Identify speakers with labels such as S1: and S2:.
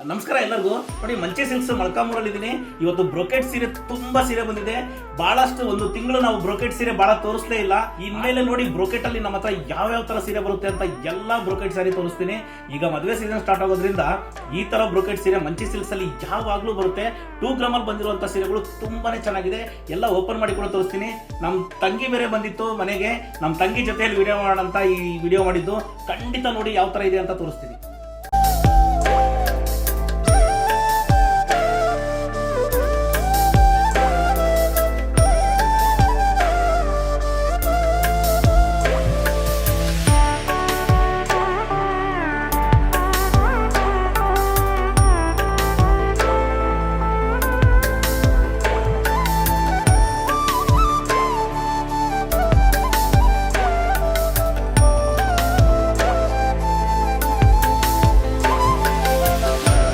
S1: ನಮಸ್ಕಾರ ಎಲ್ಲರಿಗೂ. ನೋಡಿ, ಮಂಚೆ ಸಿಲ್ಕ್ಸ್ ಮೊಳಕಾಮೂರಲ್ಲಿ ಇದ್ದೀನಿ. ಇವತ್ತು ಬ್ರೊಕೆಟ್ ಸೀರೆ ತುಂಬಾ ಸೀರೆ ಬಂದಿದೆ. ಬಹಳಷ್ಟು ಒಂದು ತಿಂಗಳು ನಾವು ಬ್ರೊಕೆಟ್ ಸೀರೆ ಬಹಳ ತೋರಿಸಲೇ ಇಲ್ಲ. ಇನ್ಮೇಲೆ ನೋಡಿ ಬ್ರೊಕೆಟ್ ಅಲ್ಲಿ ನಮ್ಮ ಹತ್ರ ಯಾವ ತರ ಸೀರೆ ಬರುತ್ತೆ ಅಂತ ಎಲ್ಲಾ ಬ್ರೊಕೆಟ್ ಸಾರಿ ತೋರಿಸ್ತೀನಿ. ಈಗ ಮದುವೆ ಸೀಸನ್ ಸ್ಟಾರ್ಟ್ ಆಗೋದ್ರಿಂದ ಈ ತರ ಬ್ರೊಕೆಟ್ ಸೀರೆ ಮಂಚೆ ಸಿಲ್ಕ್ಸ್ ಅಲ್ಲಿ ಯಾವಾಗ್ಲೂ ಬರುತ್ತೆ. 2 ಗ್ರಾಮ್ ಅಲ್ಲಿ ಬಂದಿರುವಂತ ಸೀರೆಗಳು ತುಂಬಾನೇ ಚೆನ್ನಾಗಿದೆ. ಎಲ್ಲ ಓಪನ್ ಮಾಡಿ ಕೂಡ ತೋರಿಸ್ತೀನಿ. ನಮ್ ತಂಗಿ ಬೇರೆ ಬಂದಿತ್ತು ಮನೆಗೆ. ನಮ್ ತಂಗಿ ಜೊತೆಯಲ್ಲಿ ವಿಡಿಯೋ ಮಾಡೋಣ ಅಂತ ಈ ವಿಡಿಯೋ ಮಾಡಿದ್ದು. ಖಂಡಿತ ನೋಡಿ ಯಾವ ತರ ಇದೆ ಅಂತ ತೋರಿಸ್ತೀನಿ.